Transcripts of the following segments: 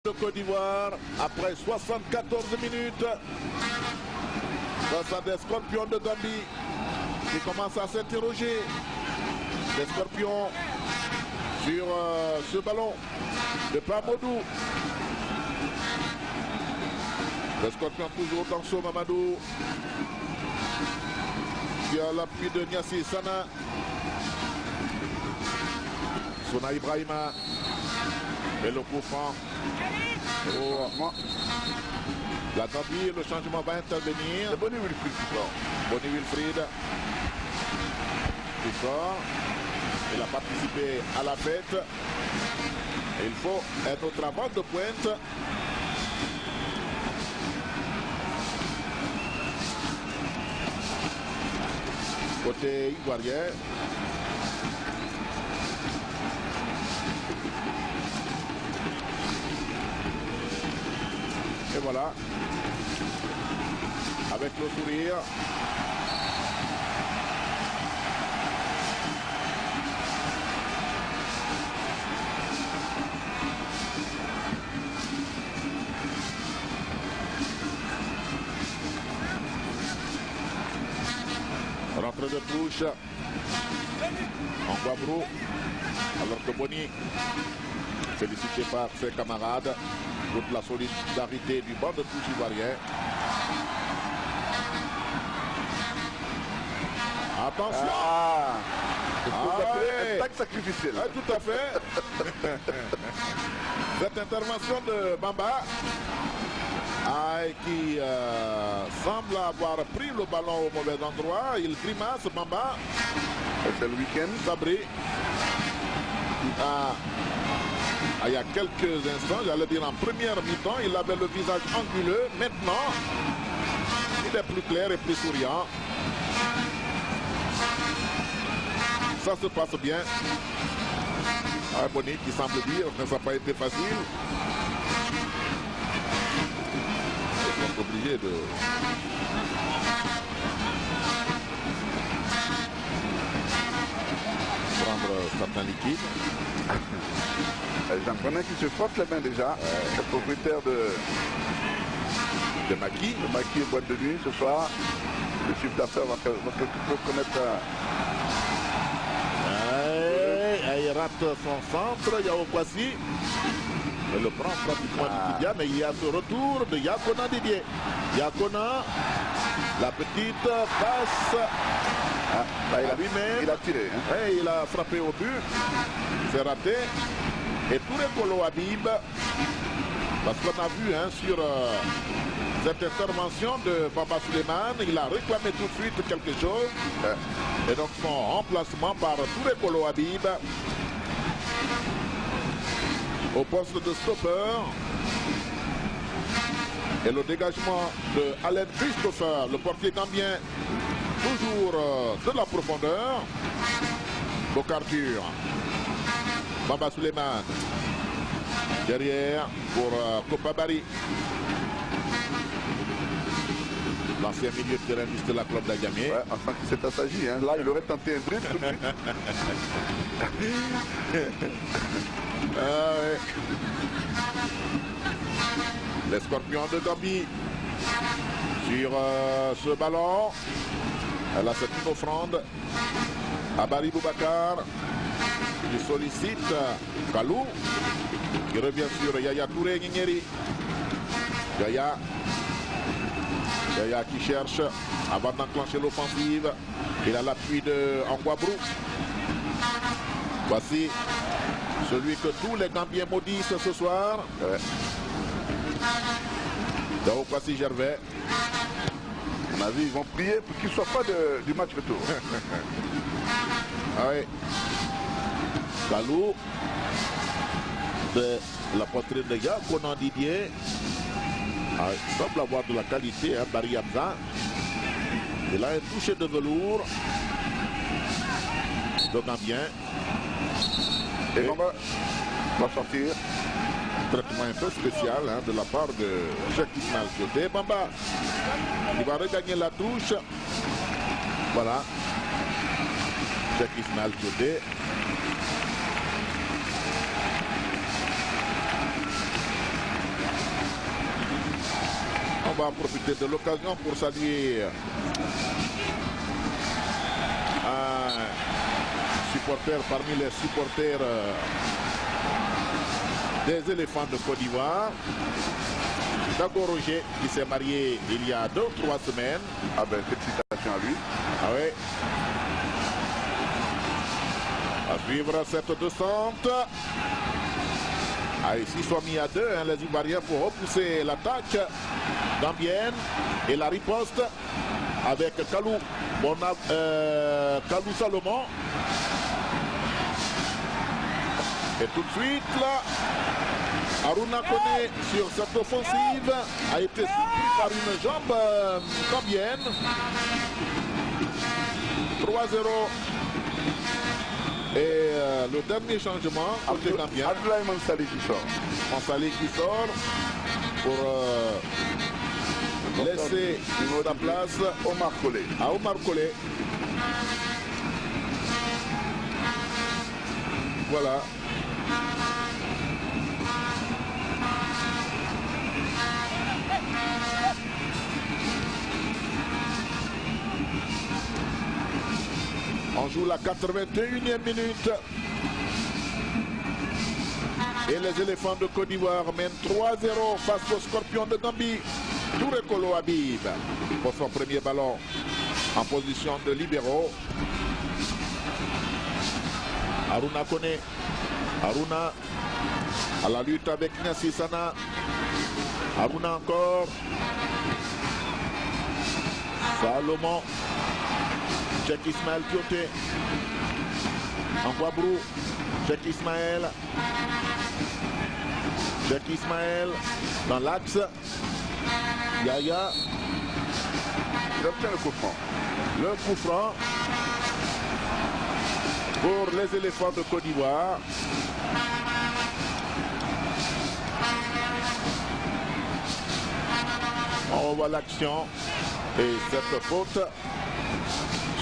de Côte d'Ivoire après 74 minutes face à des Scorpions de Gambie qui commencent à s'interroger. Des Scorpions sur ce ballon de Pamodou. Les Scorpions toujours dans son Mamadou qui a l'appui de Niassi Sana. Sona Ibrahima et le coup franc. La Gambie, le changement va intervenir. Bonnie Wilfried qui sort. Bonnie Wilfried qui sort. Il a participé à la fête. Et il faut être au travail de pointe. Côté ivoirien. Et voilà, avec le sourire. Rentrée de touche. En Guabrou. Alors que Bonny, félicité par ses camarades. Toute la solidarité du banc de touche ivoirien. Attention! Un tac sacrificiel. Tout à fait. Cette intervention de Bamba qui semble avoir pris le ballon au mauvais endroit. Il grimace, Bamba. C'est le week-end. Sabri. Il y a quelques instants, j'allais dire en première mi-temps, il avait le visage anguleux. Maintenant, il est plus clair et plus souriant. Ça se passe bien. Bonny qui semble dire que ça n'a pas été facile. Ils sont obligés de... prendre certains liquides. J'en connais qui se frottent les mains déjà. Le propriétaire de Maquis. Le Maquis boîte de nuit ce soir. Le chiffre d'affaires va connaître. Il rate son centre. Yao Kwasi. Il le prend pratiquement du Didier, mais il y a ce retour de Yakona Didier. Yakona, la petite passe. Il a tiré. Hein. Il a frappé au but. C'est raté. Et Touré Kolo Habib, parce qu'on a vu sur cette intervention de Baba Suleiman, il a réclamé tout de suite quelque chose. Et donc son remplacement par Touré Kolo Habib au poste de stopper. Et le dégagement de Alain Christopher, le portier gambien, toujours de la profondeur. Bocardur. Baba Suleiman derrière pour Kopabari, l'ancien milieu de terrain de la club d'Agamé. Ouais, enfin c'est à s'agir. Hein. Là, il aurait tenté un dribble tout de suite. Ouais. Les Scorpions de Gambie sur ce ballon. Là, c'est une offrande à Barry Boubacar. Il sollicite Kalou, qui revient sur Yaya Touré Ningeri. Yaya qui cherche avant d'enclencher l'offensive. Il a l'appui de Angwabrou. Voici celui que tous les Gambiens maudissent ce soir. Donc voici Gervais. À mon avis, ils vont prier pour qu'il ne soit pas du match retour. Oui. Kalou de la poitrine de Yakona Didier. Il semble avoir de la qualité, Barry Hamza. Il a un toucher de velours de Gambien. Et on va sortir. Traitement un peu spécial de la part de Jacques Ismaël Dioté. Bamba, il va regagner la touche. Voilà. Jacques Ismaël Dioté. On va profiter de l'occasion pour saluer un supporter parmi les supporters des éléphants de Côte d'Ivoire. Dago Roger qui s'est marié il y a 2 ou 3 semaines. Ah ben félicitations à lui. Ah oui. À suivre cette descente. Ah, ici sont mis à 2 hein, les Ivoiriens pour repousser l'attaque gambienne et la riposte avec Kalou Salomon. Et tout de suite là, Aruna Kone sur cette offensive a été surpris par une jambe gambienne. 3-0. Et le dernier changement côté gambien. Abdoulaye Mansali qui sort. Mansali qui sort pour laisser la place Omar Collé. à Omar Collé. Voilà. On joue la 81e minute. Et les éléphants de Côte d'Ivoire mènent 3-0 face aux scorpions de Gambie. Touré Kolo Habib pour son premier ballon en position de libéraux. Aruna Kone. Aruna à la lutte avec Nyassi Sana. Aruna encore. Salomon. Cheikh Ismaël Kioté. Envoie Brou. Cheikh Ismaël. Cheikh Ismaël dans l'axe. Yaya. Il obtient le coup franc. Le coup franc pour les éléphants de Côte d'Ivoire. On revoit l'action et cette faute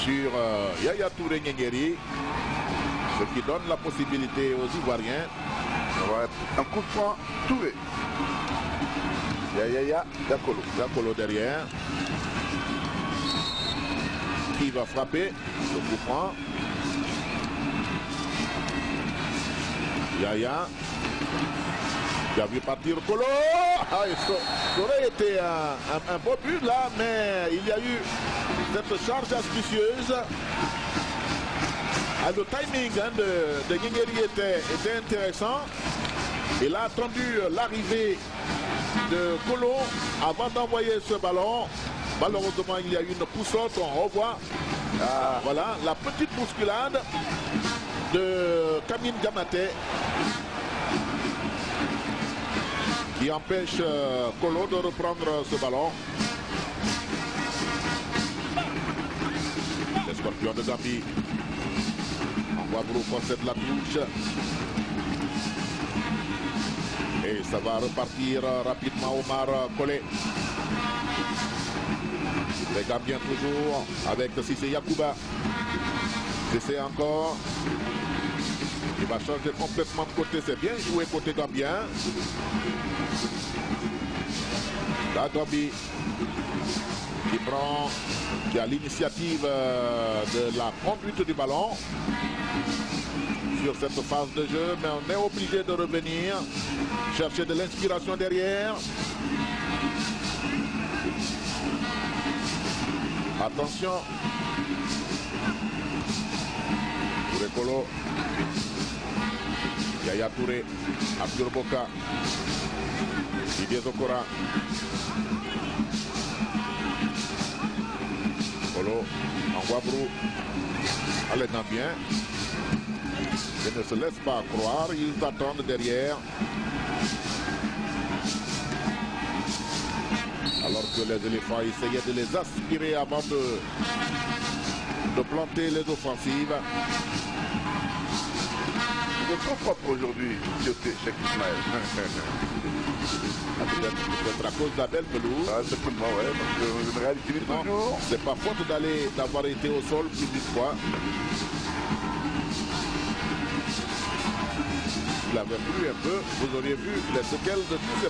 sur Yaya Touré Nyengeri, ce qui donne la possibilité aux Ivoiriens. Ça va être un coup de franc Touré. Yaya Dakolo. Dakolo derrière. Qui va frapper le coup franc. Yaya. Qui a vu partir Kolo. Ah, ça aurait été un beau but là, mais il y a eu cette charge astucieuse. Ah, le timing hein, de Nyengeri était intéressant. Il a attendu l'arrivée de Kolo avant d'envoyer ce ballon. Malheureusement, il y a eu une poussotte. On revoit voilà, la petite bousculade de Kamine Gamate qui empêche Kolo de reprendre ce ballon. Les scorpions de Gambie. On voit Brou possède la touche. Et ça va repartir rapidement Omar Collé. Les Gambiens toujours avec Cissé Yakouba. Cissé encore. Il va changer complètement de côté. C'est bien joué côté Gambien. La Gambie qui a l'initiative de la conduite du ballon sur cette phase de jeu, mais on est obligé de revenir chercher de l'inspiration derrière. Attention. Touré Kolo. Yaya Touré. Abdur Boka. Didier Zokora. Kolo. Envoie Brou. Allez, Gambien. Ils ne se laissent pas croire. Ils attendent derrière. Alors que les éléphants essayaient de les aspirer avant de planter les offensives. Il est trop propre aujourd'hui, Cheikh Ismaël. Peut-être à cause de la belle pelouse. Ah, certainement, ouais, parce que le réalité toujours. C'est pas faute d'avoir été au sol plus d'une fois. Il avait plu un peu, vous auriez vu les séquelles de tout ces